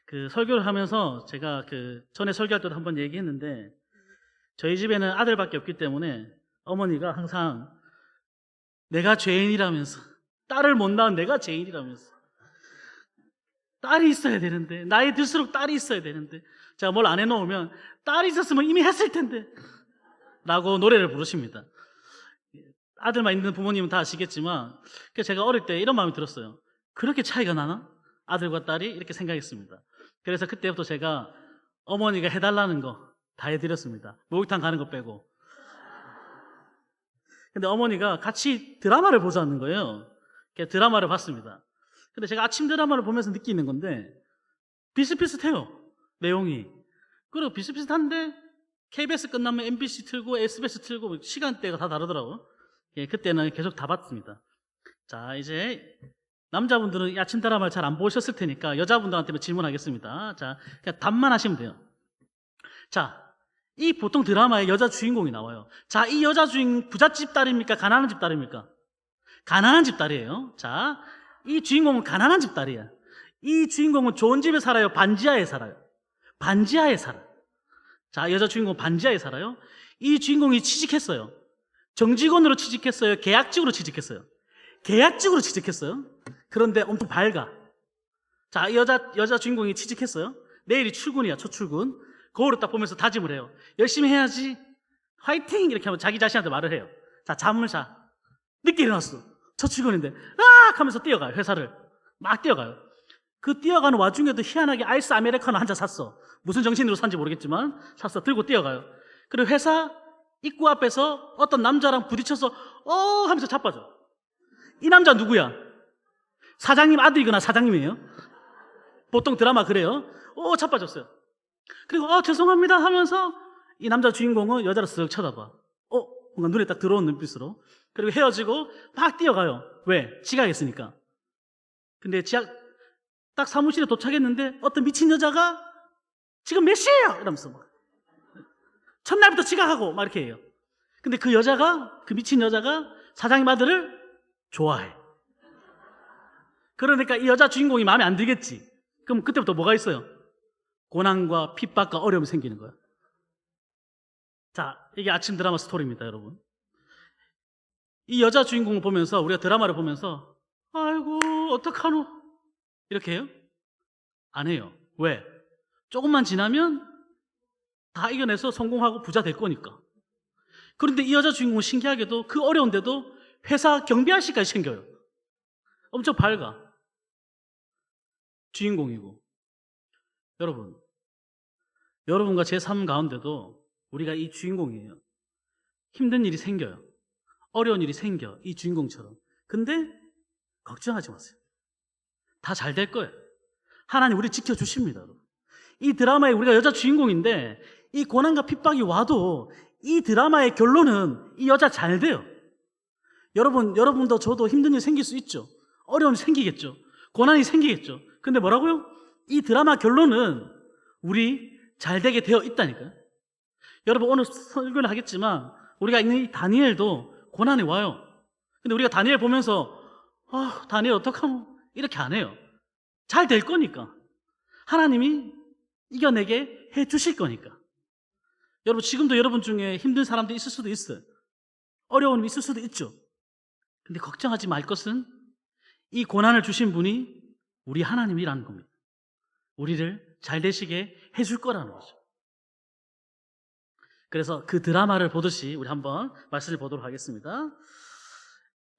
그 설교를 하면서 제가 그 전에 설교할 때도 한번 얘기했는데 저희 집에는 아들밖에 없기 때문에 어머니가 항상 내가 죄인이라면서 딸을 못 낳은 내가 죄인이라면서 딸이 있어야 되는데 나이 들수록 딸이 있어야 되는데 제가 뭘 안 해놓으면 딸이 있었으면 이미 했을 텐데 라고 노래를 부르십니다. 아들만 있는 부모님은 다 아시겠지만 제가 어릴 때 이런 마음이 들었어요. 그렇게 차이가 나나? 아들과 딸이 이렇게 생각했습니다. 그래서 그때부터 제가 어머니가 해달라는 거 다 해드렸습니다. 목욕탕 가는 거 빼고. 근데 어머니가 같이 드라마를 보자는 거예요. 드라마를 봤습니다. 근데 제가 아침 드라마를 보면서 느끼는 건데 비슷비슷해요. 내용이. 그리고 비슷비슷한데 KBS 끝나면 MBC 틀고 SBS 틀고 시간대가 다 다르더라고요. 그때는 계속 다 봤습니다. 자, 이제 남자분들은 이 아침 드라마를 잘 안 보셨을 테니까 여자분들한테만 질문하겠습니다. 자, 그냥 답만 하시면 돼요. 자, 이 보통 드라마에 여자 주인공이 나와요. 자, 이 여자 주인공 부잣집 딸입니까? 가난한 집 딸입니까? 가난한 집 딸이에요. 자, 이 주인공은 가난한 집 딸이야. 이 주인공은 좋은 집에 살아요? 반지하에 살아요? 반지하에 살아요. 자, 여자 주인공은 반지하에 살아요. 이 주인공이 취직했어요. 정직원으로 취직했어요? 계약직으로 취직했어요? 계약직으로 취직했어요. 그런데 엄청 밝아. 자, 여자 주인공이 취직했어요. 내일이 출근이야, 첫 출근. 거울을 딱 보면서 다짐을 해요. 열심히 해야지. 화이팅! 이렇게 하면 자기 자신한테 말을 해요. 자, 잠을 자. 늦게 일어났어. 첫 출근인데 아! 하면서 뛰어가요. 회사를 막 뛰어가요. 그 뛰어가는 와중에도 희한하게 아이스 아메리카노 한 잔 샀어. 무슨 정신으로 산지 모르겠지만 샀어. 들고 뛰어가요. 그리고 회사 입구 앞에서 어떤 남자랑 부딪혀서 하면서 자빠져. 이 남자 누구야? 사장님 아들이거나 사장님이에요. 보통 드라마 그래요. 자빠졌어요. 그리고 죄송합니다 하면서 이 남자 주인공은 여자를 쓱 쳐다봐. 뭔가 눈에 딱 들어온 눈빛으로. 그리고 헤어지고 막 뛰어가요. 왜? 지각했으니까. 근데 딱 사무실에 도착했는데 어떤 미친 여자가 지금 몇 시예요? 이러면서 막 첫날부터 지각하고 막 이렇게 해요. 근데 그 미친 여자가 사장님 아들을 좋아해. 그러니까 이 여자 주인공이 마음에 안 들겠지. 그럼 그때부터 뭐가 있어요? 고난과 핍박과 어려움이 생기는 거야. 자, 이게 아침 드라마 스토리입니다, 여러분. 이 여자 주인공을 보면서, 우리가 드라마를 보면서 아이고 어떡하노 이렇게 해요? 안 해요. 왜? 조금만 지나면 다 이겨내서 성공하고 부자 될 거니까. 그런데 이 여자 주인공은 신기하게도 그 어려운데도 회사 경비 아저씨까지 챙겨요. 엄청 밝아. 주인공이고. 여러분과 제 삶 가운데도 우리가 이 주인공이에요. 힘든 일이 생겨요. 어려운 일이 생겨. 이 주인공처럼. 근데 걱정하지 마세요. 다 잘 될 거예요. 하나님 우리 지켜주십니다. 여러분. 이 드라마에 우리가 여자 주인공인데 이 고난과 핍박이 와도 이 드라마의 결론은 이 여자 잘 돼요. 여러분도 저도 힘든 일 생길 수 있죠. 어려움이 생기겠죠. 고난이 생기겠죠. 근데 뭐라고요? 이 드라마 결론은 우리 잘 되게 되어 있다니까요. 여러분 오늘 설교를 하겠지만 우리가 있는 이 다니엘도 고난이 와요. 근데 우리가 다니엘 보면서 다니엘 어떡하노? 이렇게 안 해요. 잘 될 거니까. 하나님이 이겨내게 해 주실 거니까. 여러분 지금도 여러분 중에 힘든 사람도 있을 수도 있어요. 어려움이 있을 수도 있죠. 근데 걱정하지 말 것은 이 고난을 주신 분이 우리 하나님이라는 겁니다. 우리를 잘 되시게 해줄 거라는 거죠. 그래서 그 드라마를 보듯이 우리 한번 말씀을 보도록 하겠습니다.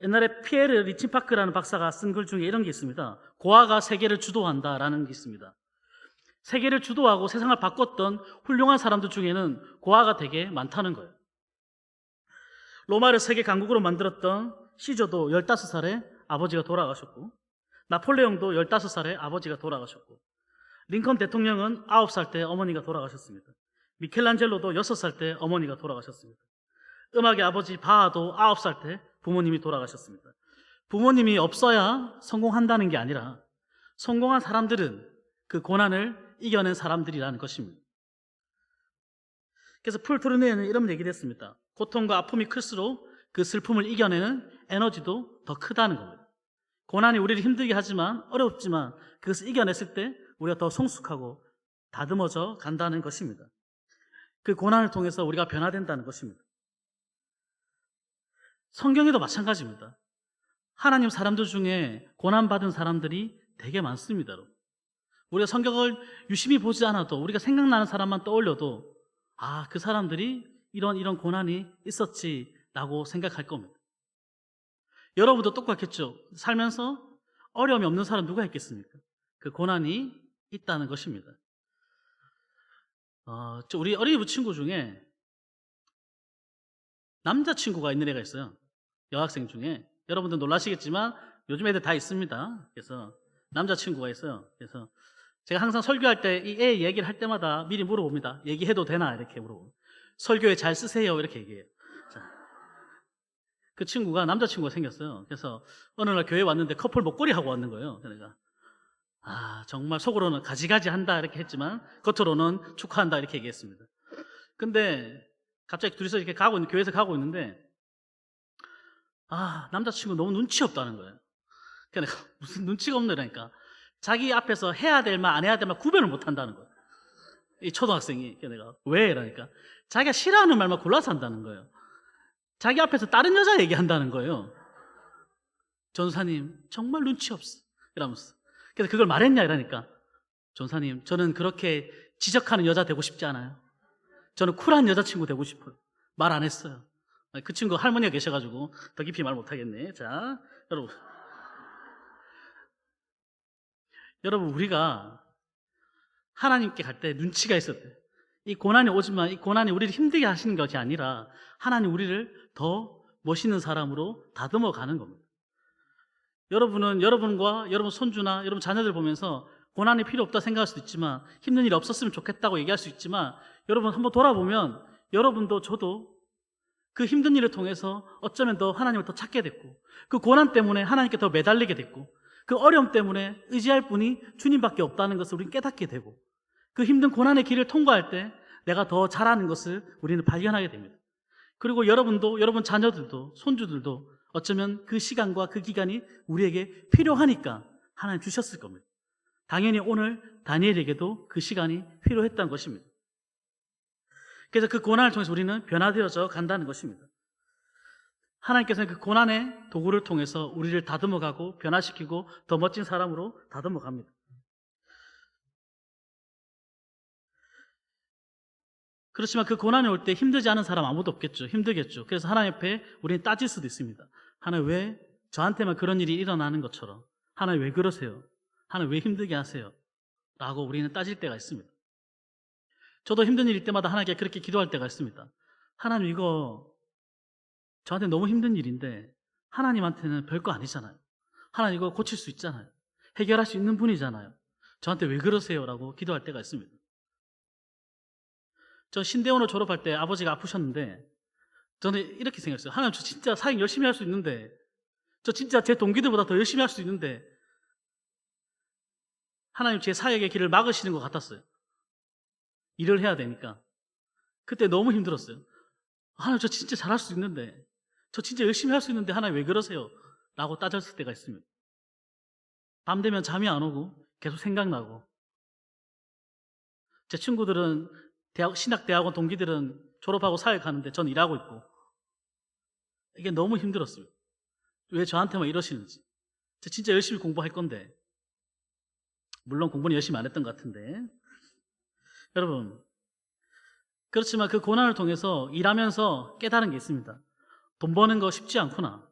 옛날에 피에르 리친파크라는 박사가 쓴 글 중에 이런 게 있습니다. 고아가 세계를 주도한다라는 게 있습니다. 세계를 주도하고 세상을 바꿨던 훌륭한 사람들 중에는 고아가 되게 많다는 거예요. 로마를 세계 강국으로 만들었던 시저도 15살에 아버지가 돌아가셨고, 나폴레옹도 15살에 아버지가 돌아가셨고, 링컨 대통령은 9살 때 어머니가 돌아가셨습니다. 미켈란젤로도 6살 때 어머니가 돌아가셨습니다. 음악의 아버지 바하도 9살 때 부모님이 돌아가셨습니다. 부모님이 없어야 성공한다는 게 아니라 성공한 사람들은 그 고난을 이겨낸 사람들이라는 것입니다. 그래서 풀 토르네는 이런 얘기를 했습니다. 고통과 아픔이 클수록 그 슬픔을 이겨내는 에너지도 더 크다는 겁니다. 고난이 우리를 힘들게 하지만 어렵지만 그것을 이겨냈을 때 우리가 더 성숙하고 다듬어져 간다는 것입니다. 그 고난을 통해서 우리가 변화된다는 것입니다. 성경에도 마찬가지입니다. 하나님 사람들 중에 고난받은 사람들이 되게 많습니다. 여러분. 우리가 성경을 유심히 보지 않아도 우리가 생각나는 사람만 떠올려도 그 사람들이 이런 고난이 있었지라고 생각할 겁니다. 여러분도 똑같겠죠. 살면서 어려움이 없는 사람 누가 있겠습니까? 그 고난이 있다는 것입니다. 우리 어린이부 친구 중에 남자친구가 있는 애가 있어요. 여학생 중에. 여러분들 놀라시겠지만 요즘 애들 다 있습니다. 그래서 남자친구가 있어요. 그래서 제가 항상 설교할 때 이 애 얘기를 할 때마다 미리 물어봅니다. 얘기해도 되나? 이렇게 물어보고. 설교에 잘 쓰세요. 이렇게 얘기해요. 자, 그 친구가 남자친구가 생겼어요. 그래서 어느 날 교회 왔는데 커플 목걸이 하고 왔는 거예요. 그러니까 정말 속으로는 가지가지 한다 이렇게 했지만 겉으로는 축하한다 이렇게 얘기했습니다. 근데 갑자기 둘이서 이렇게 교회에서 가고 있는데 남자친구 너무 눈치 없다는 거예요. 그러니까 무슨 눈치가 없느라니까 자기 앞에서 해야 될 말 안 해야 될 말 구별을 못 한다는 거예요. 이 초등학생이. 내가 왜? 이러니까 자기가 싫어하는 말만 골라서 한다는 거예요. 자기 앞에서 다른 여자 얘기한다는 거예요. 전사님 정말 눈치 없어 이러면서. 그래서 그걸 말했냐 이러니까 전사님 저는 그렇게 지적하는 여자 되고 싶지 않아요. 저는 쿨한 여자친구 되고 싶어요. 말 안 했어요. 그 친구 할머니가 계셔가지고 더 깊이 말 못하겠네. 자, 여러분 우리가 하나님께 갈 때 눈치가 있었대요. 이 고난이 오지만 이 고난이 우리를 힘들게 하시는 것이 아니라 하나님 우리를 더 멋있는 사람으로 다듬어 가는 겁니다. 여러분은 여러분과 여러분 손주나 여러분 자녀들 보면서 고난이 필요 없다 생각할 수도 있지만 힘든 일이 없었으면 좋겠다고 얘기할 수 있지만 여러분 한번 돌아보면 여러분도 저도 그 힘든 일을 통해서 어쩌면 더 하나님을 더 찾게 됐고 그 고난 때문에 하나님께 더 매달리게 됐고 그 어려움 때문에 의지할 분이 주님밖에 없다는 것을 우리는 깨닫게 되고 그 힘든 고난의 길을 통과할 때 내가 더 잘하는 것을 우리는 발견하게 됩니다. 그리고 여러분도 여러분 자녀들도 손주들도 어쩌면 그 시간과 그 기간이 우리에게 필요하니까 하나님 주셨을 겁니다. 당연히 오늘 다니엘에게도 그 시간이 필요했던 것입니다. 그래서 그 고난을 통해서 우리는 변화되어져 간다는 것입니다. 하나님께서는 그 고난의 도구를 통해서 우리를 다듬어가고 변화시키고 더 멋진 사람으로 다듬어갑니다. 그렇지만 그 고난이 올 때 힘들지 않은 사람 아무도 없겠죠. 힘들겠죠. 그래서 하나님 앞에 우리는 따질 수도 있습니다. 하나님 왜 저한테만 그런 일이 일어나는 것처럼 하나님 왜 그러세요? 하나님 왜 힘들게 하세요? 라고 우리는 따질 때가 있습니다. 저도 힘든 일일 때마다 하나님께 그렇게 기도할 때가 있습니다. 하나님 이거 저한테 너무 힘든 일인데 하나님한테는 별거 아니잖아요. 하나님 이거 고칠 수 있잖아요. 해결할 수 있는 분이잖아요. 저한테 왜 그러세요? 라고 기도할 때가 있습니다. 저 신대원을 졸업할 때 아버지가 아프셨는데 저는 이렇게 생각했어요. 하나님 저 진짜 사역 열심히 할 수 있는데 저 진짜 제 동기들보다 더 열심히 할 수 있는데 하나님 제 사역의 길을 막으시는 것 같았어요. 일을 해야 되니까. 그때 너무 힘들었어요. 하나님 저 진짜 잘할 수 있는데 저 진짜 열심히 할 수 있는데 하나님 왜 그러세요? 라고 따졌을 때가 있습니다. 밤 되면 잠이 안 오고 계속 생각나고 제 친구들은 신학대학원 동기들은 졸업하고 사역하는데 전 일하고 있고 이게 너무 힘들었어요. 왜 저한테만 이러시는지. 저 진짜 열심히 공부할 건데 물론 공부는 열심히 안 했던 것 같은데 여러분 그렇지만 그 고난을 통해서 일하면서 깨달은 게 있습니다. 돈 버는 거 쉽지 않구나.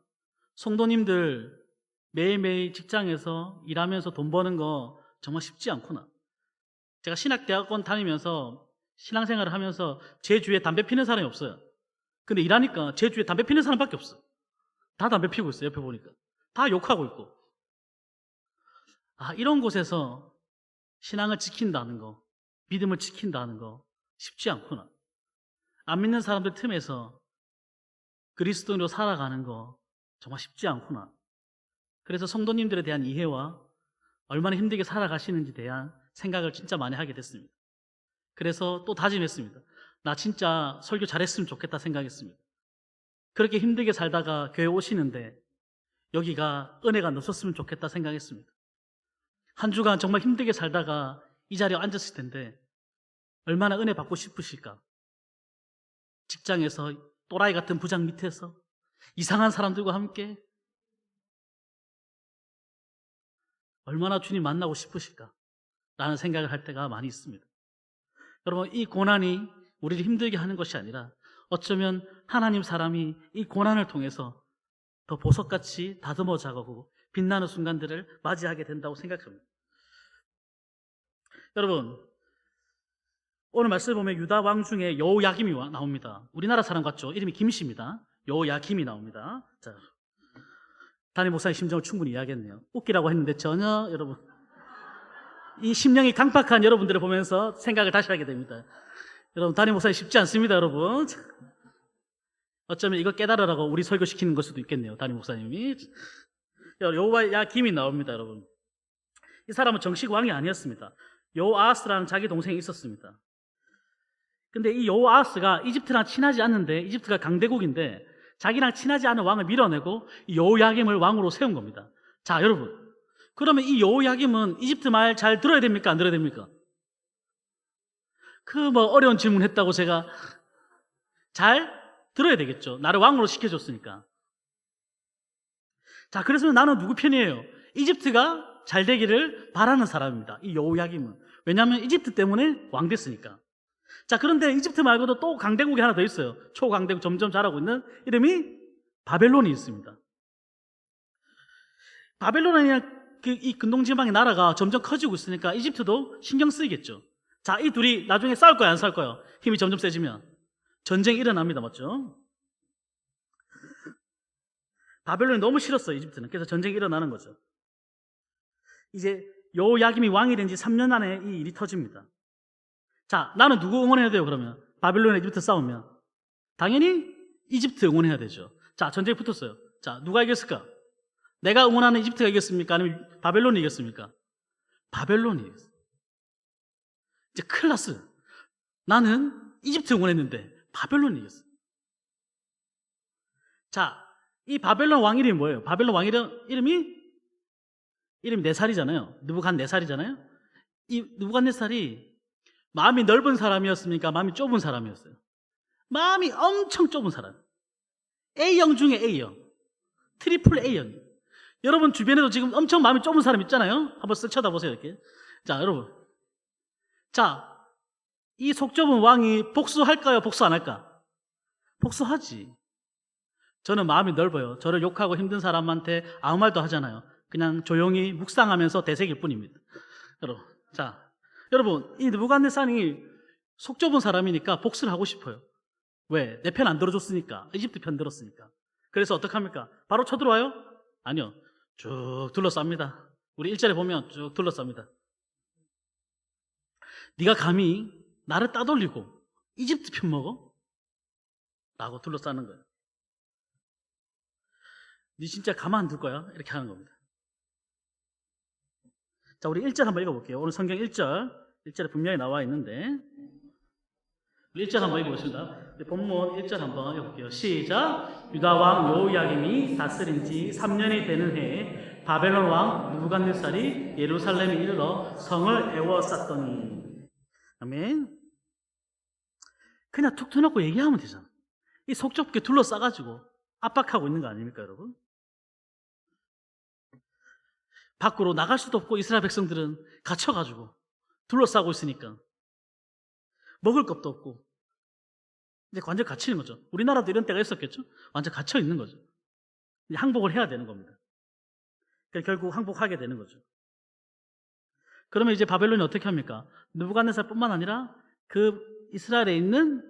성도님들 매일매일 직장에서 일하면서 돈 버는 거 정말 쉽지 않구나. 제가 신학대학원 다니면서 신앙생활을 하면서 제 주위에 담배 피는 사람이 없어요. 근데 일하니까 제 주위에 담배 피는 사람밖에 없어. 다 담배 피우고 있어요. 옆에 보니까. 다 욕하고 있고. 이런 곳에서 신앙을 지킨다는 거, 믿음을 지킨다는 거 쉽지 않구나. 안 믿는 사람들 틈에서 그리스도인으로 살아가는 거 정말 쉽지 않구나. 그래서 성도님들에 대한 이해와 얼마나 힘들게 살아가시는지 대한 생각을 진짜 많이 하게 됐습니다. 그래서 또 다짐했습니다. 나 진짜 설교 잘했으면 좋겠다 생각했습니다. 그렇게 힘들게 살다가 교회 오시는데 여기가 은혜가 넘쳤으면 좋겠다 생각했습니다. 한 주간 정말 힘들게 살다가 이 자리에 앉았을 텐데 얼마나 은혜 받고 싶으실까? 직장에서 또라이 같은 부장 밑에서 이상한 사람들과 함께 얼마나 주님 만나고 싶으실까? 라는 생각을 할 때가 많이 있습니다. 여러분, 이 고난이 우리를 힘들게 하는 것이 아니라 어쩌면 하나님 사람이 이 고난을 통해서 더 보석같이 다듬어 자가고 빛나는 순간들을 맞이하게 된다고 생각합니다. 여러분, 오늘 말씀을 보면 유다 왕 중에 여호야김이 나옵니다. 우리나라 사람 같죠? 이름이 김씨입니다. 여호야김이 나옵니다. 자, 담임 목사의 심정을 충분히 이해하겠네요. 웃기라고 했는데 전혀 여러분, 이 심령이 강팍한 여러분들을 보면서 생각을 다시 하게 됩니다. 여러분, 담임 목사님 쉽지 않습니다, 여러분. 어쩌면 이거 깨달으라고 우리 설교시키는 걸 수도 있겠네요, 담임 목사님이. 여호야김이 나옵니다, 여러분. 이 사람은 정식 왕이 아니었습니다. 여호아하스라는 자기 동생이 있었습니다. 근데 이 여호아하스가 이집트랑 친하지 않는데, 이집트가 강대국인데 자기랑 친하지 않은 왕을 밀어내고 이 여호야김을 왕으로 세운 겁니다. 자, 여러분, 그러면 이 여호야김은 이집트 말 잘 들어야 됩니까? 안 들어야 됩니까? 그 뭐 어려운 질문 했다고 제가 잘 들어야 되겠죠. 나를 왕으로 시켜줬으니까. 자, 그래서 나는 누구 편이에요? 이집트가 잘 되기를 바라는 사람입니다. 이 여호야김은. 왜냐하면 이집트 때문에 왕 됐으니까. 자, 그런데 이집트 말고도 또 강대국이 하나 더 있어요. 초강대국 점점 자라고 있는 이름이 바벨론이 있습니다. 바벨론이나 이 근동지방의 나라가 점점 커지고 있으니까 이집트도 신경 쓰이겠죠. 자, 이 둘이 나중에 싸울 거야, 안 싸울 거야? 힘이 점점 세지면 전쟁이 일어납니다, 맞죠? 바벨론이 너무 싫었어요, 이집트는. 그래서 전쟁이 일어나는 거죠. 이제 여호야김이 왕이 된 지 3년 안에 이 일이 터집니다. 자, 나는 누구 응원해야 돼요, 그러면? 바벨론이나 이집트 싸우면 당연히 이집트 응원해야 되죠. 자, 전쟁이 붙었어요. 자, 누가 이겼을까? 내가 응원하는 이집트가 이겼습니까? 아니면 바벨론이 이겼습니까? 바벨론이 이겼어요. 이제 큰일 났어요. 나는 이집트 응원했는데 바벨론이 이겼어요. 자, 이 바벨론 왕 이름이 뭐예요? 바벨론 왕 이름이 4살이잖아요. 느부갓네살이잖아요. 이 느부갓네살이 마음이 넓은 사람이었습니까? 마음이 좁은 사람이었어요. 마음이 엄청 좁은 사람. A형 중에 A형. 트리플 A형. 여러분 주변에도 지금 엄청 마음이 좁은 사람 있잖아요. 한번 쓱 쳐다보세요, 이렇게. 자, 여러분. 자, 이 속 좁은 왕이 복수할까요? 복수 안 할까? 복수하지. 저는 마음이 넓어요. 저를 욕하고 힘든 사람한테 아무 말도 하잖아요. 그냥 조용히 묵상하면서 대색일 뿐입니다. 여러분, 자, 여러분, 이 느부갓네살이 속 좁은 사람이니까 복수를 하고 싶어요. 왜? 내 편 안 들어줬으니까. 이집트 편 들었으니까. 그래서 어떡합니까? 바로 쳐들어와요? 아니요. 쭉 둘러쌉니다. 우리 1절에 보면 쭉 둘러쌉니다. 네가 감히 나를 따돌리고 이집트 편 먹어? 라고 둘러싸는 거예요. 네 진짜 가만 둘 거야? 이렇게 하는 겁니다. 자, 우리 1절 한번 읽어볼게요. 오늘 성경 1절에 분명히 나와 있는데 1절 한번 읽어보겠습니다. 본문 1절 한번 읽어볼게요. 시작. 유다 왕 여호야김이 다스린 지 3년이 되는 해에 바벨론 왕 느부갓네살이 예루살렘에 이르러 성을 에워쌌더니. 아멘. 그냥 툭 터놓고 얘기하면 되잖아. 이 속 좁게 둘러싸가지고 압박하고 있는 거 아닙니까, 여러분? 밖으로 나갈 수도 없고 이스라엘 백성들은 갇혀가지고 둘러싸고 있으니까 먹을 것도 없고 이제 완전 갇히는 거죠. 우리나라도 이런 때가 있었겠죠? 완전 갇혀 있는 거죠. 이제 항복을 해야 되는 겁니다. 그러니까 결국 항복하게 되는 거죠. 그러면 이제 바벨론이 어떻게 합니까? 느부갓네살뿐만 아니라 그 이스라엘에 있는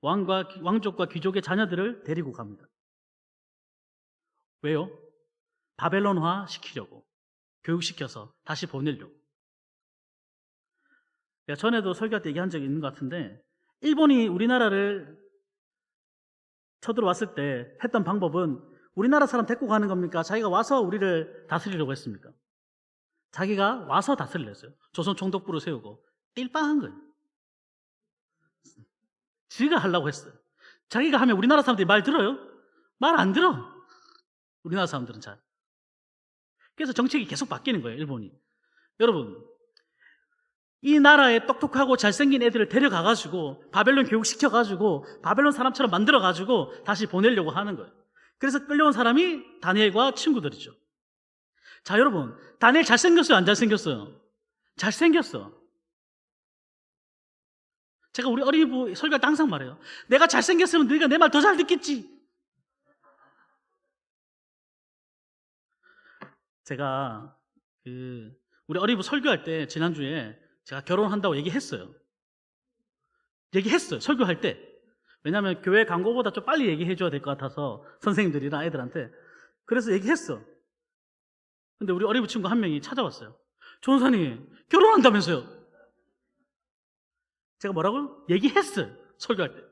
왕족과 귀족의 자녀들을 데리고 갑니다. 왜요? 바벨론화 시키려고, 교육시켜서 다시 보내려고. 전에도 설교할 때 얘기한 적이 있는 것 같은데, 일본이 우리나라를 쳐들어왔을 때 했던 방법은 우리나라 사람 데리고 가는 겁니까? 자기가 와서 우리를 다스리려고 했습니까? 자기가 와서 다스리려 했어요. 조선 총독부를 세우고 띨빵한 거예요. 지가 하려고 했어요. 자기가 하면 우리나라 사람들이 말 들어요? 말 안 들어. 우리나라 사람들은 잘. 그래서 정책이 계속 바뀌는 거예요, 일본이. 여러분, 이 나라에 똑똑하고 잘생긴 애들을 데려가가지고 바벨론 교육시켜가지고 바벨론 사람처럼 만들어가지고 다시 보내려고 하는 거예요. 그래서 끌려온 사람이 다니엘과 친구들이죠. 자, 여러분, 다니엘 잘생겼어요? 안 잘생겼어요? 잘생겼어. 제가 우리 어린이부 설교할 때 항상 말해요. 내가 잘생겼으면 너희가 내 말 더 잘 듣겠지. 제가 우리 어린이부 설교할 때 지난주에 제가 결혼한다고 얘기했어요. 설교할 때. 왜냐하면 교회 광고보다 좀 빨리 얘기해줘야 될 것 같아서 선생님들이나 애들한테. 그래서 얘기했어. 근데 우리 어린이부 친구 한 명이 찾아왔어요. 조원사님, 결혼한다면서요? 제가 뭐라고요? 얘기했어요. 설교할 때.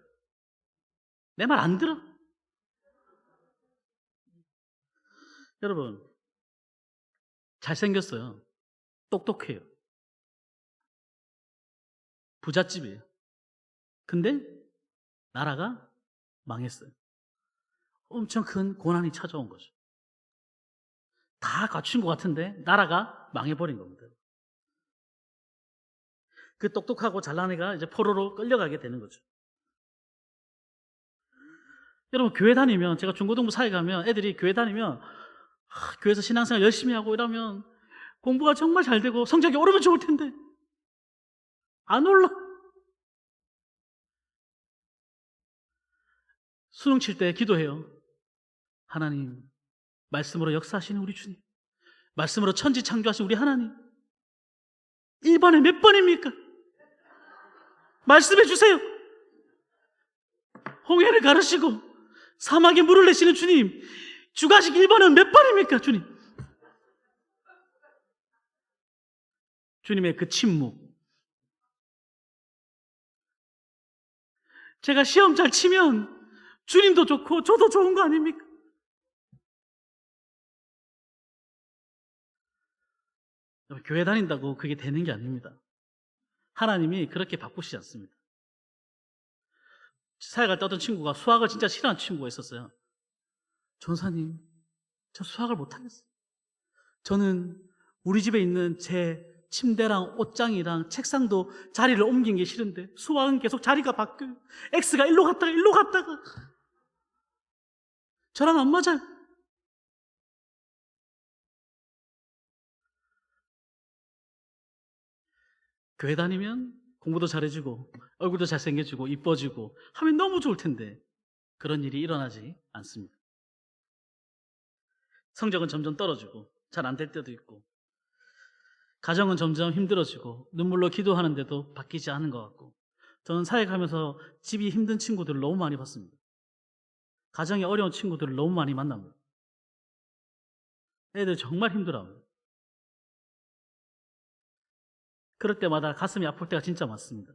내 말 안 들어? 여러분, 잘생겼어요. 똑똑해요. 부잣집이에요. 근데 나라가 망했어요. 엄청 큰 고난이 찾아온 거죠. 다 갖춘 것 같은데 나라가 망해버린 겁니다. 그 똑똑하고 잘난 애가 이제 포로로 끌려가게 되는 거죠. 여러분, 교회 다니면, 제가 중고등부 사회 가면 애들이 교회 다니면 교회에서 신앙생활 열심히 하고 이러면 공부가 정말 잘 되고 성적이 오르면 좋을 텐데 안 올라. 수능 칠 때 기도해요. 하나님, 말씀으로 역사하시는 우리 주님, 말씀으로 천지 창조하신 우리 하나님, 1번에 몇 번입니까? 말씀해 주세요. 홍해를 가르시고 사막에 물을 내시는 주님, 주가식 1번은 몇 번입니까? 주님. 주님의 그 침묵. 제가 시험 잘 치면 주님도 좋고 저도 좋은 거 아닙니까? 교회 다닌다고 그게 되는 게 아닙니다. 하나님이 그렇게 바꾸시지 않습니다. 사회 갈 때 어떤 친구가 수학을 진짜 싫어하는 친구가 있었어요. 전사님, 저 수학을 못하겠어요. 저는 우리 집에 있는 제 침대랑 옷장이랑 책상도 자리를 옮긴 게 싫은데 수학은 계속 자리가 바뀌어요. X가 일로 갔다가 일로 갔다가 저랑 안 맞아요. 교회 다니면 공부도 잘해주고 얼굴도 잘생겨지고 이뻐지고 하면 너무 좋을 텐데 그런 일이 일어나지 않습니다. 성적은 점점 떨어지고 잘 안 될 때도 있고 가정은 점점 힘들어지고 눈물로 기도하는데도 바뀌지 않은 것 같고 저는 사회 가면서 집이 힘든 친구들을 너무 많이 봤습니다. 가정이 어려운 친구들을 너무 많이 만납니다. 애들 정말 힘들어합니다. 그럴 때마다 가슴이 아플 때가 진짜 많습니다.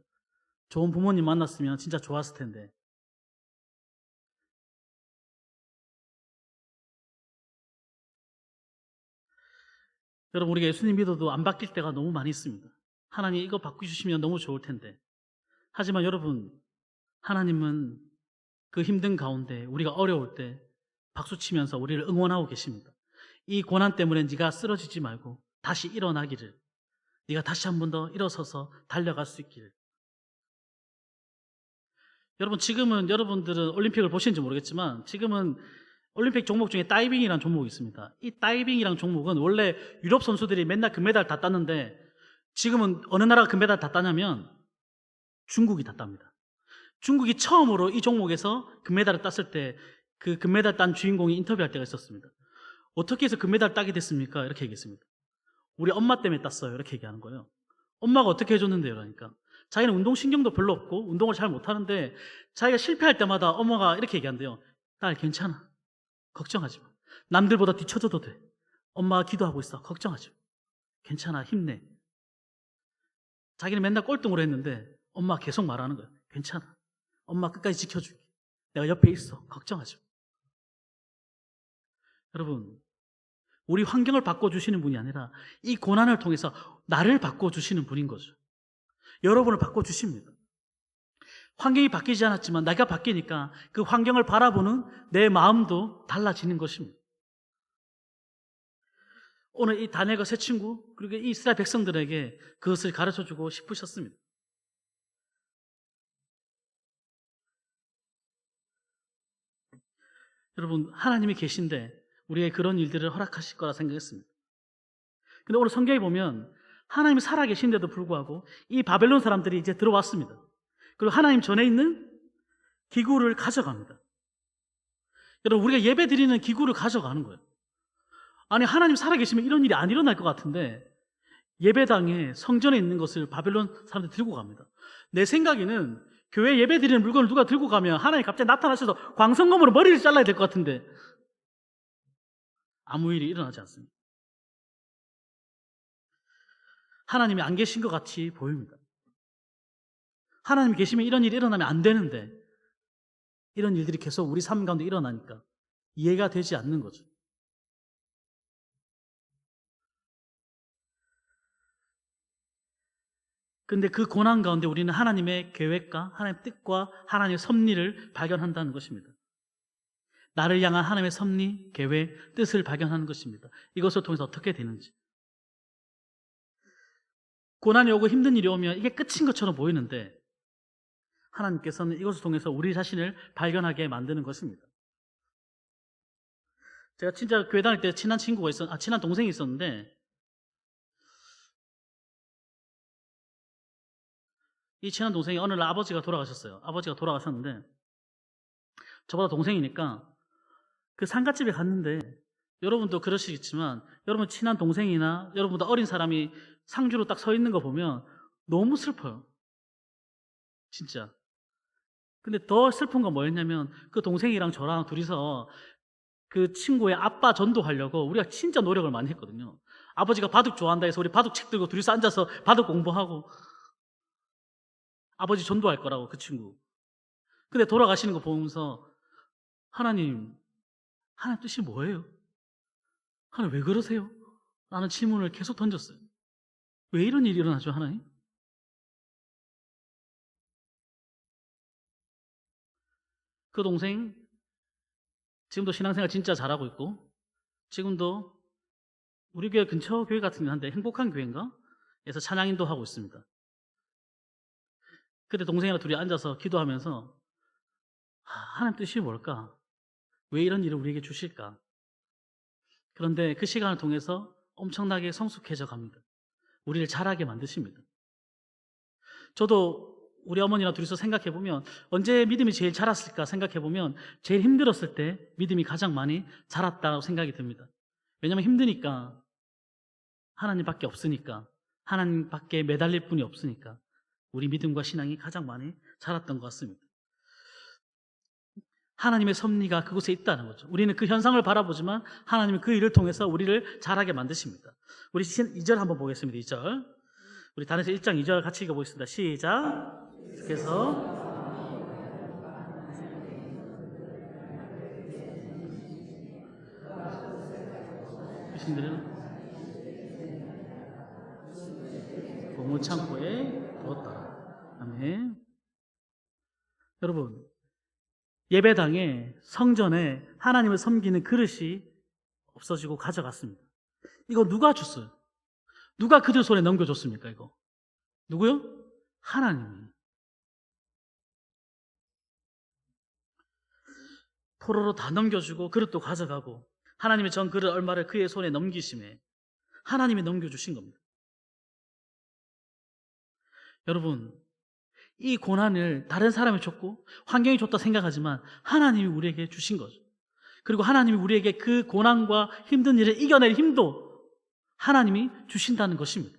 좋은 부모님 만났으면 진짜 좋았을 텐데. 여러분, 우리가 예수님 믿어도 안 바뀔 때가 너무 많이 있습니다. 하나님 이거 바꾸시면 너무 좋을 텐데. 하지만 여러분, 하나님은 그 힘든 가운데 우리가 어려울 때 박수치면서 우리를 응원하고 계십니다. 이 고난 때문에 네가 쓰러지지 말고 다시 일어나기를, 네가 다시 한 번 더 일어서서 달려갈 수 있기를. 여러분, 지금은 여러분들은 올림픽을 보시는지 모르겠지만 지금은 올림픽 종목 중에 다이빙이라는 종목이 있습니다. 이 다이빙이라는 종목은 원래 유럽 선수들이 맨날 금메달 다 땄는데 지금은 어느 나라가 금메달 다 따냐면 중국이 다 땁니다. 중국이 처음으로 이 종목에서 금메달을 땄을 때 그 금메달 딴 주인공이 인터뷰할 때가 있었습니다. 어떻게 해서 금메달 따게 됐습니까? 이렇게 얘기했습니다. 우리 엄마 때문에 땄어요. 이렇게 얘기하는 거예요. 엄마가 어떻게 해줬는데요? 그러니까 자기는 운동신경도 별로 없고 운동을 잘 못하는데 자기가 실패할 때마다 엄마가 이렇게 얘기한대요. 딸 괜찮아. 걱정하지 마. 남들보다 뒤쳐져도 돼. 엄마가 기도하고 있어. 걱정하지 마. 괜찮아. 힘내. 자기는 맨날 꼴등으로 했는데 엄마가 계속 말하는 거야. 괜찮아. 엄마 끝까지 지켜줄게. 내가 옆에 있어. 걱정하지 마. 여러분, 우리 환경을 바꿔주시는 분이 아니라 이 고난을 통해서 나를 바꿔주시는 분인 거죠. 여러분을 바꿔주십니다. 환경이 바뀌지 않았지만 내가 바뀌니까 그 환경을 바라보는 내 마음도 달라지는 것입니다. 오늘 이 다니엘과 세 친구 그리고 이 이스라엘 백성들에게 그것을 가르쳐주고 싶으셨습니다. 여러분, 하나님이 계신데 우리에게 그런 일들을 허락하실 거라 생각했습니다. 근데 오늘 성경에 보면 하나님이 살아계신데도 불구하고 이 바벨론 사람들이 이제 들어왔습니다. 그리고 하나님 전에 있는 기구를 가져갑니다. 여러분, 우리가 예배 드리는 기구를 가져가는 거예요. 아니, 하나님 살아계시면 이런 일이 안 일어날 것 같은데 예배당에 성전에 있는 것을 바벨론 사람들이 들고 갑니다. 내 생각에는 교회 예배 드리는 물건을 누가 들고 가면 하나님 갑자기 나타나셔서 광선검으로 머리를 잘라야 될 것 같은데 아무 일이 일어나지 않습니다. 하나님이 안 계신 것 같이 보입니다. 하나님이 계시면 이런 일이 일어나면 안 되는데 이런 일들이 계속 우리 삶 가운데 일어나니까 이해가 되지 않는 거죠. 근데 그 고난 가운데 우리는 하나님의 계획과 하나님의 뜻과 하나님의 섭리를 발견한다는 것입니다. 나를 향한 하나님의 섭리, 계획, 뜻을 발견하는 것입니다. 이것을 통해서 어떻게 되는지. 고난이 오고 힘든 일이 오면 이게 끝인 것처럼 보이는데 하나님께서는 이것을 통해서 우리 자신을 발견하게 만드는 것입니다. 제가 진짜 교회 다닐 때 친한 동생이 있었는데 이 친한 동생이 어느 날 아버지가 돌아가셨어요. 아버지가 돌아가셨는데 저보다 동생이니까 그 상가집에 갔는데 여러분도 그러시겠지만 여러분 친한 동생이나 여러분보다 어린 사람이 상주로 딱 서 있는 거 보면 너무 슬퍼요. 진짜. 근데 더 슬픈 건 뭐였냐면 그 동생이랑 저랑 둘이서 그 친구의 아빠 전도하려고 우리가 진짜 노력을 많이 했거든요. 아버지가 바둑 좋아한다 해서 우리 바둑 책 들고 둘이서 앉아서 바둑 공부하고 아버지 전도할 거라고 그 친구. 근데 돌아가시는 거 보면서 하나님 뜻이 뭐예요? 하나님 왜 그러세요? 라는 질문을 계속 던졌어요. 왜 이런 일이 일어나죠, 하나님? 그 동생 지금도 신앙생활 진짜 잘하고 있고 지금도 우리 교회 근처 교회 같은 한데 행복한 교회인가? 에서 찬양인도 하고 있습니다. 그때 동생이랑 둘이 앉아서 기도하면서 하나님 뜻이 뭘까? 왜 이런 일을 우리에게 주실까? 그런데 그 시간을 통해서 엄청나게 성숙해져 갑니다. 우리를 자라게 만드십니다. 저도 우리 어머니랑 둘이서 생각해보면 언제 믿음이 제일 자랐을까 생각해보면 제일 힘들었을 때 믿음이 가장 많이 자랐다고 생각이 듭니다. 왜냐하면 힘드니까 하나님밖에 없으니까 하나님밖에 매달릴 분이 없으니까 우리 믿음과 신앙이 가장 많이 자랐던 것 같습니다. 하나님의 섭리가 그곳에 있다는 거죠. 우리는 그 현상을 바라보지만 하나님은 그 일을 통해서 우리를 자라게 만드십니다. 우리 2절 한번 보겠습니다. 2절. 우리 다니엘서 1장 2절 같이 읽어보겠습니다. 시작. 그래서 신들은 고무창고에 두었다. 아멘. 여러분, 예배당에 성전에 하나님을 섬기는 그릇이 없어지고 가져갔습니다. 이거 누가 줬어요? 누가 그들 손에 넘겨줬습니까? 이거 누구요? 하나님이. 포로로 다 넘겨주고 그릇도 가져가고 하나님의 전 그릇 얼마를 그의 손에 넘기심에 하나님이 넘겨주신 겁니다. 여러분, 이 고난을 다른 사람이 줬고 환경이 줬다 생각하지만 하나님이 우리에게 주신 거죠. 그리고 하나님이 우리에게 그 고난과 힘든 일을 이겨낼 힘도 하나님이 주신다는 것입니다.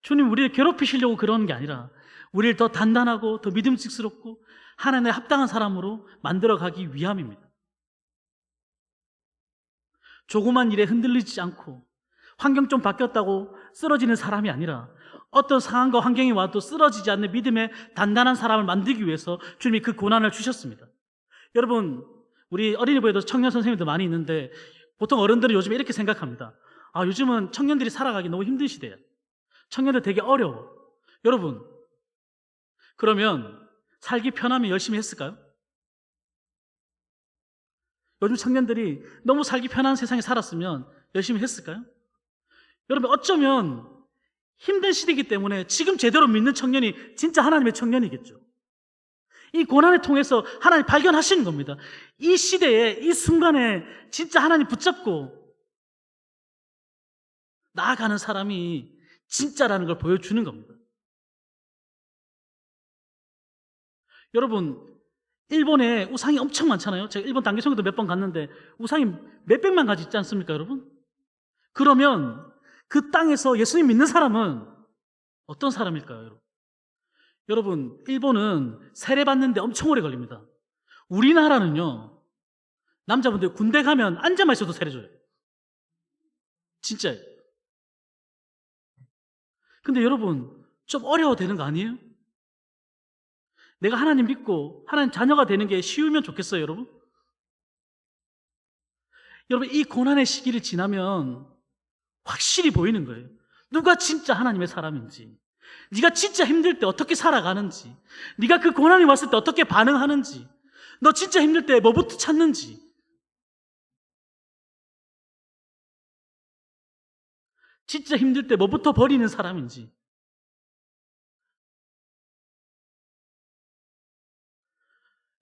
주님 우리를 괴롭히시려고 그러는 게 아니라 우리를 더 단단하고 더 믿음직스럽고 하나님의 합당한 사람으로 만들어가기 위함입니다. 조그만 일에 흔들리지 않고 환경 좀 바뀌었다고 쓰러지는 사람이 아니라 어떤 상황과 환경이 와도 쓰러지지 않는 믿음의 단단한 사람을 만들기 위해서 주님이 그 고난을 주셨습니다. 여러분, 우리 어린이부에도 청년 선생님들 많이 있는데 보통 어른들은 요즘에 이렇게 생각합니다. 요즘은 청년들이 살아가기 너무 힘든 시대야. 청년들 되게 어려워. 여러분, 그러면 살기 편하면 열심히 했을까요? 요즘 청년들이 너무 살기 편한 세상에 살았으면 열심히 했을까요? 여러분, 어쩌면 힘든 시대이기 때문에 지금 제대로 믿는 청년이 진짜 하나님의 청년이겠죠. 이 고난을 통해서 하나님 발견하시는 겁니다. 이 시대에, 이 순간에 진짜 하나님 붙잡고 나아가는 사람이 진짜라는 걸 보여주는 겁니다. 여러분, 일본에 우상이 엄청 많잖아요. 제가 일본 단기성교도 몇 번 갔는데 우상이 몇백만 가지 있지 않습니까, 여러분? 그러면 그 땅에서 예수님 믿는 사람은 어떤 사람일까요, 여러분? 여러분, 일본은 세례받는데 엄청 오래 걸립니다. 우리나라는요, 남자분들 군대 가면 앉아만 있어도 세례줘요. 진짜예요. 근데 여러분, 좀 어려워도 되는 거 아니에요? 내가 하나님 믿고 하나님 자녀가 되는 게 쉬우면 좋겠어요, 여러분? 여러분, 이 고난의 시기를 지나면 확실히 보이는 거예요. 누가 진짜 하나님의 사람인지, 네가 진짜 힘들 때 어떻게 살아가는지, 네가 그 고난이 왔을 때 어떻게 반응하는지, 너 진짜 힘들 때 뭐부터 찾는지, 진짜 힘들 때 뭐부터 버리는 사람인지.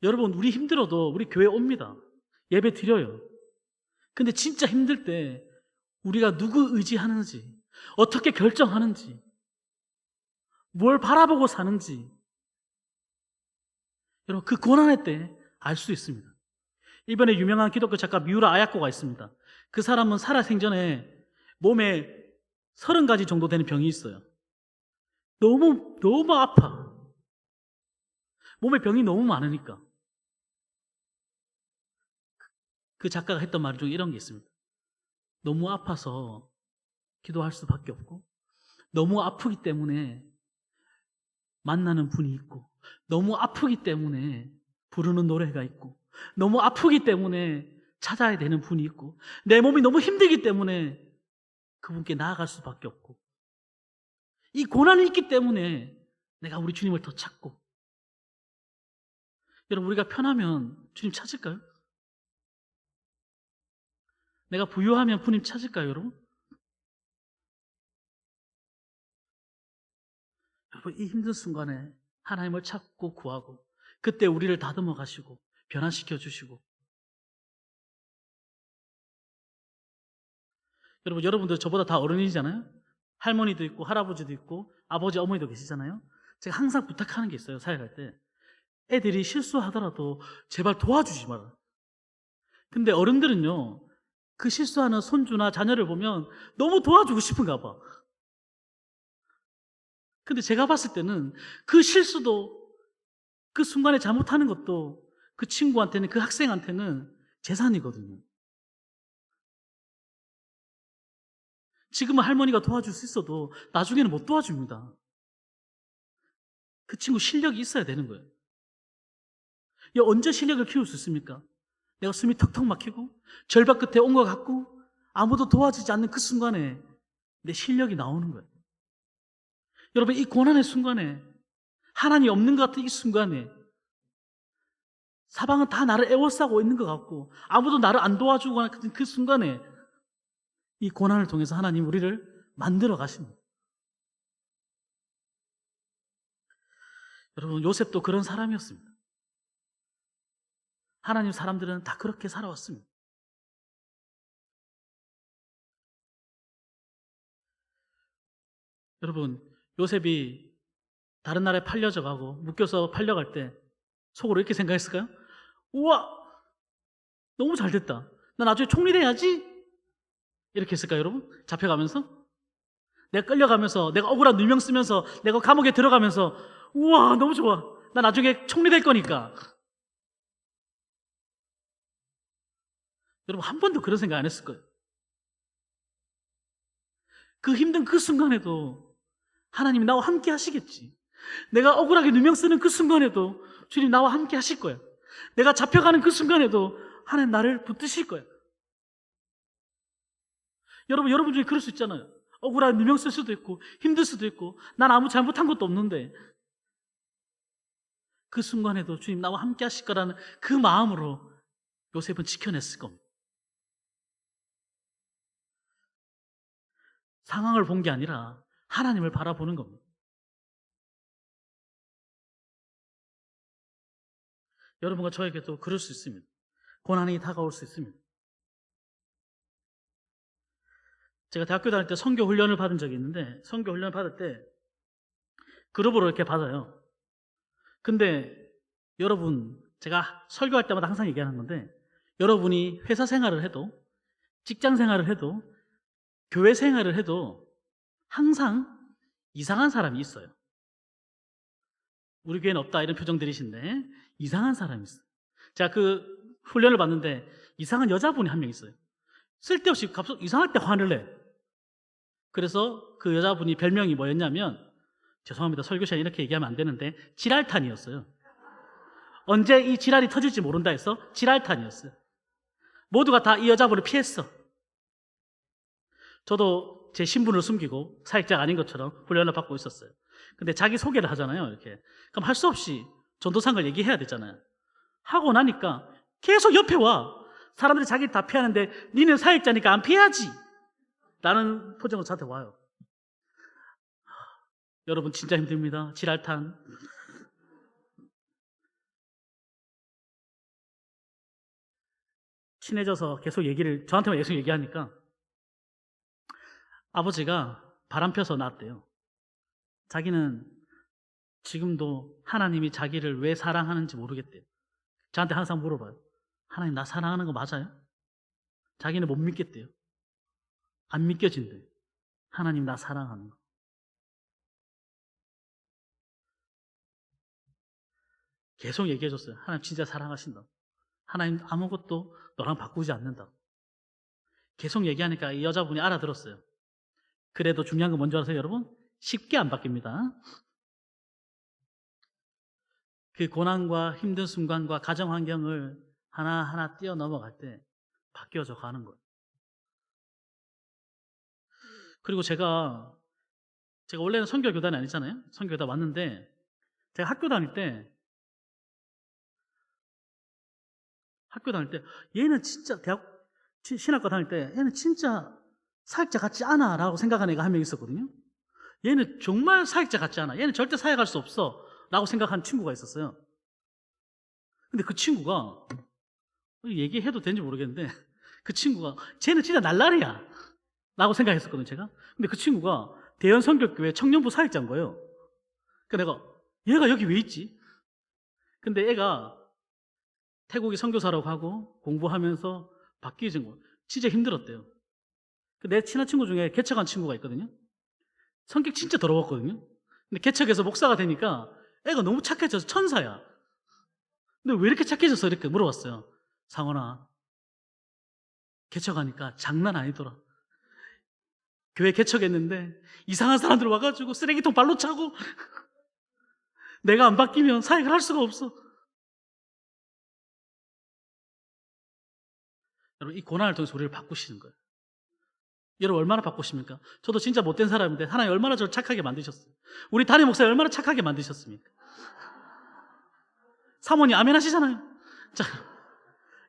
여러분, 우리 힘들어도 우리 교회 옵니다. 예배 드려요. 근데 진짜 힘들 때 우리가 누구 의지하는지, 어떻게 결정하는지, 뭘 바라보고 사는지, 여러분, 그 고난의 때 알 수 있습니다. 이번에 유명한 기독교 작가 미우라 아야코가 있습니다. 그 사람은 살아생전에 몸에 30가지 정도 되는 병이 있어요. 너무 아파. 몸에 병이 너무 많으니까. 그 작가가 했던 말 중에 이런 게 있습니다. 너무 아파서 기도할 수밖에 없고, 너무 아프기 때문에 만나는 분이 있고, 너무 아프기 때문에 부르는 노래가 있고, 너무 아프기 때문에 찾아야 되는 분이 있고, 내 몸이 너무 힘들기 때문에 그분께 나아갈 수밖에 없고, 이 고난이 있기 때문에 내가 우리 주님을 더 찾고. 여러분, 우리가 편하면 주님 찾을까요? 내가 부유하면 주님 찾을까요, 여러분? 여러분, 이 힘든 순간에 하나님을 찾고 구하고, 그때 우리를 다듬어 가시고 변화시켜 주시고. 여러분, 여러분들 저보다 다 어른이잖아요. 할머니도 있고 할아버지도 있고 아버지 어머니도 계시잖아요. 제가 항상 부탁하는 게 있어요. 사역할 때 애들이 실수하더라도 제발 도와주지 마라. 근데 어른들은요, 그 실수하는 손주나 자녀를 보면 너무 도와주고 싶은가 봐. 근데 제가 봤을 때는 그 실수도, 그 순간에 잘못하는 것도 그 친구한테는, 그 학생한테는 재산이거든요. 지금은 할머니가 도와줄 수 있어도 나중에는 못 도와줍니다. 그 친구 실력이 있어야 되는 거예요. 언제 실력을 키울 수 있습니까? 내가 숨이 턱턱 막히고 절벽 끝에 온 것 같고 아무도 도와주지 않는 그 순간에 내 실력이 나오는 거예요. 여러분, 이 고난의 순간에, 하나님이 없는 것 같은 이 순간에, 사방은 다 나를 애워싸고 있는 것 같고 아무도 나를 안 도와주고 하는 그 순간에 이 고난을 통해서 하나님 우리를 만들어 가십니다. 여러분, 요셉도 그런 사람이었습니다. 하나님 사람들은 다 그렇게 살아왔습니다. 여러분, 요셉이 다른 나라에 팔려져 가고 묶여서 팔려갈 때 속으로 이렇게 생각했을까요? 우와, 너무 잘 됐다. 나 나중에 총리 돼야지. 이렇게 했을까요, 여러분? 잡혀가면서? 내가 끌려가면서, 내가 억울한 누명 쓰면서, 내가 감옥에 들어가면서, 우와, 너무 좋아. 나 나중에 총리 될 거니까. 여러분, 한 번도 그런 생각 안 했을 거예요. 그 힘든 그 순간에도 하나님이 나와 함께 하시겠지. 내가 억울하게 누명 쓰는 그 순간에도 주님 나와 함께 하실 거야. 내가 잡혀가는 그 순간에도 하나님 나를 붙드실 거야. 여러분 중에 그럴 수 있잖아요. 억울한 누명 쓸 수도 있고 힘들 수도 있고 난 아무 잘못한 것도 없는데 그 순간에도 주님 나와 함께 하실 거라는 그 마음으로 요셉은 지켜냈을 겁니다. 상황을 본 게 아니라 하나님을 바라보는 겁니다. 여러분과 저에게도 그럴 수 있습니다. 고난이 다가올 수 있습니다. 제가 대학교 다닐 때 선교 훈련을 받은 적이 있는데, 선교 훈련을 받을 때 그룹으로 이렇게 받아요. 근데 여러분, 제가 설교할 때마다 항상 얘기하는 건데, 여러분이 회사 생활을 해도, 직장 생활을 해도, 교회 생활을 해도 항상 이상한 사람이 있어요. 우리 교회는 없다 이런 표정들이신데 이상한 사람이 있어요. 제가 그 훈련을 받는데 이상한 여자분이 한 명 있어요. 쓸데없이 이상할 때 화를 내. 그래서 그 여자분이 별명이 뭐였냐면, 죄송합니다, 설교 시간에 이렇게 얘기하면 안 되는데, 지랄탄이었어요. 언제 이 지랄이 터질지 모른다 해서 지랄탄이었어요. 모두가 다 이 여자분을 피했어. 저도 제 신분을 숨기고 사역자가 아닌 것처럼 훈련을 받고 있었어요. 근데 자기 소개를 하잖아요, 이렇게. 그럼 할 수 없이 전도사를 얘기해야 되잖아요. 하고 나니까 계속 옆에 와. 사람들이 자기를 다 피하는데 니는 사역자니까 안 피해야지 라는 표정으로 저한테 와요. 여러분 진짜 힘듭니다. 지랄탄. 친해져서 계속 저한테만 계속 얘기하니까 아버지가 바람 펴서 낳았대요. 자기는 지금도 하나님이 자기를 왜 사랑하는지 모르겠대요. 저한테 항상 물어봐요. 하나님 나 사랑하는 거 맞아요? 자기는 못 믿겠대요. 안 믿겨진대요. 하나님 나 사랑하는 거. 계속 얘기해줬어요. 하나님 진짜 사랑하신다. 하나님 아무것도 너랑 바꾸지 않는다. 계속 얘기하니까 이 여자분이 알아들었어요. 그래도 중요한 건 뭔지 아세요, 여러분? 쉽게 안 바뀝니다. 그 고난과 힘든 순간과 가정 환경을 하나하나 뛰어넘어갈 때 바뀌어져 가는 거예요. 그리고 제가 원래는 선교교단이 아니잖아요. 선교교단 왔는데, 제가 학교 다닐 때 얘는 진짜 대학 신학과 다닐 때 얘는 진짜 사역자 같지 않아 라고 생각하는 애가 한 명 있었거든요. 얘는 정말 사역자 같지 않아. 얘는 절대 사역할 수 없어 라고 생각하는 친구가 있었어요. 근데 그 친구가, 얘기해도 되는지 모르겠는데, 그 친구가 쟤는 진짜 날라리야 라고 생각했었거든요, 제가. 근데 그 친구가 대연 선교교회 청년부 사역자인 거예요. 그러니까 내가 얘가 여기 왜 있지? 근데 애가 태국에 선교사라고 하고 공부하면서 바뀌어진 거 진짜 힘들었대요. 내 친한 친구 중에 개척한 친구가 있거든요. 성격 진짜 더러웠거든요. 근데 개척해서 목사가 되니까 애가 너무 착해져서 천사야. 근데 왜 이렇게 착해졌어? 이렇게 물어봤어요. 상원아, 개척하니까 장난 아니더라. 교회 개척했는데 이상한 사람들 와가지고 쓰레기통 발로 차고 내가 안 바뀌면 사역을 할 수가 없어. 여러분, 이 고난을 통해서 우리를 바꾸시는 거예요. 여러분 얼마나 바꾸십니까? 저도 진짜 못된 사람인데 하나님 얼마나 저를 착하게 만드셨어요. 우리 담임 목사님 얼마나 착하게 만드셨습니까? 사모님 아멘 하시잖아요. 자,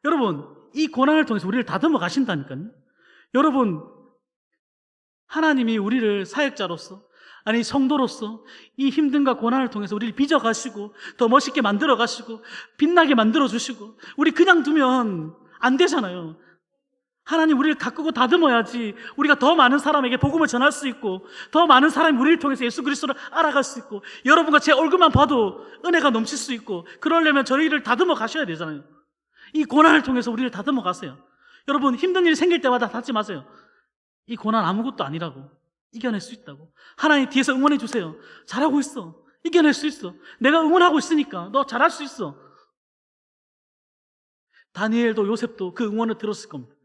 여러분 이 고난을 통해서 우리를 다듬어 가신다니까요. 여러분, 하나님이 우리를 사역자로서, 아니 성도로서 이 힘든과 고난을 통해서 우리를 빚어가시고 더 멋있게 만들어가시고 빛나게 만들어주시고, 우리 그냥 두면 안 되잖아요. 하나님 우리를 가꾸고 다듬어야지 우리가 더 많은 사람에게 복음을 전할 수 있고, 더 많은 사람이 우리를 통해서 예수 그리스도를 알아갈 수 있고, 여러분과 제 얼굴만 봐도 은혜가 넘칠 수 있고, 그러려면 저희를 다듬어 가셔야 되잖아요. 이 고난을 통해서 우리를 다듬어 가세요. 여러분 힘든 일이 생길 때마다 닫지 마세요. 이 고난 아무것도 아니라고, 이겨낼 수 있다고. 하나님 뒤에서 응원해 주세요. 잘하고 있어. 이겨낼 수 있어. 내가 응원하고 있으니까 너 잘할 수 있어. 다니엘도 요셉도 그 응원을 들었을 겁니다.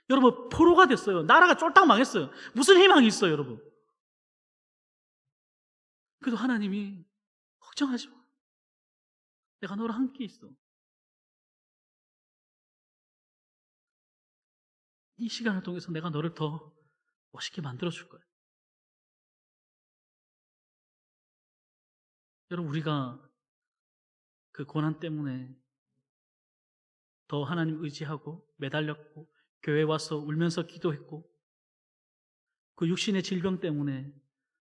여러분 포로가 됐어요. 나라가 쫄딱 망했어요. 무슨 희망이 있어요, 여러분? 그래도 하나님이 걱정하지 마. 내가 너랑 함께 있어. 이 시간을 통해서 내가 너를 더 멋있게 만들어줄 거야. 여러분 우리가 그 고난 때문에 더 하나님 의지하고 매달렸고 교회 와서 울면서 기도했고 그 육신의 질병 때문에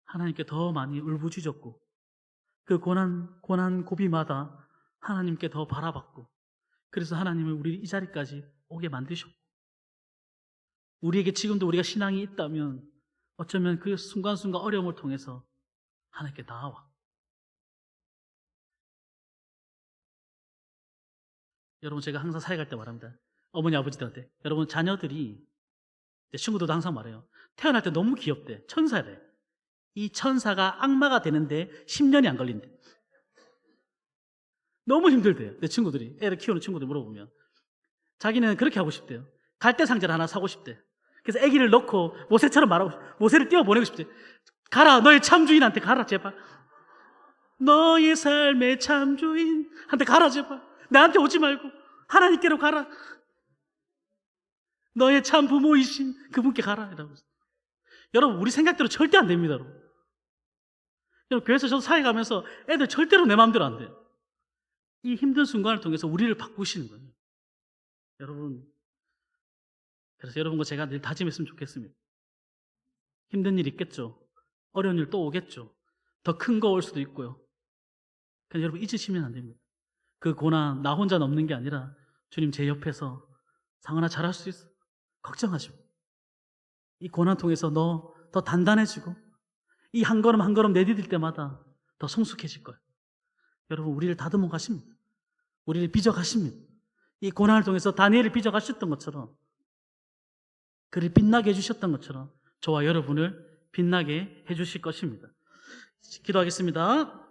하나님께 더 많이 울부짖었고 그 고난 고비마다 하나님께 더 바라봤고 그래서 하나님은 우리 이 자리까지 오게 만드셨고 우리에게 지금도 우리가 신앙이 있다면 어쩌면 그 순간순간 어려움을 통해서 하나님께 나아와. 여러분 제가 항상 사역할 때 말합니다. 어머니 아버지들한테 여러분 자녀들이 내 친구들도 항상 말해요. 태어날 때 너무 귀엽대. 천사래. 이 천사가 악마가 되는데 10년이 안 걸린대. 너무 힘들대요. 내 친구들이 애를 키우는 친구들 물어보면 자기는 그렇게 하고 싶대요. 갈대 상자를 하나 사고 싶대. 그래서 아기를 넣고 모세처럼 말하고 모세를 띄워보내고 싶대. 가라 너의 참주인한테 가라 제발. 너의 삶의 참주인한테 가라 제발. 나한테 오지 말고 하나님께로 가라. 너의 참 부모이신 그분께 가라. 이라고. 여러분 우리 생각대로 절대 안 됩니다. 여러분 교회에서 저도 사역하면서 애들 절대로 내 마음대로 안 돼요. 이 힘든 순간을 통해서 우리를 바꾸시는 거예요. 여러분 그래서 여러분과 제가 늘 다짐했으면 좋겠습니다. 힘든 일 있겠죠. 어려운 일 또 오겠죠. 더 큰 거 올 수도 있고요. 그냥 여러분 잊으시면 안 됩니다. 그 고난 나 혼자 넘는 게 아니라 주님 제 옆에서 상은아 잘할 수 있어. 걱정하지 마. 이 고난 통해서 너 더 단단해지고 이 한 걸음 한 걸음 내디딜 때마다 더 성숙해질 거예요. 여러분 우리를 다듬어 가십니다. 우리를 빚어 가십니다. 이 고난을 통해서 다니엘을 빚어 가셨던 것처럼 그를 빛나게 해주셨던 것처럼 저와 여러분을 빛나게 해주실 것입니다. 기도하겠습니다.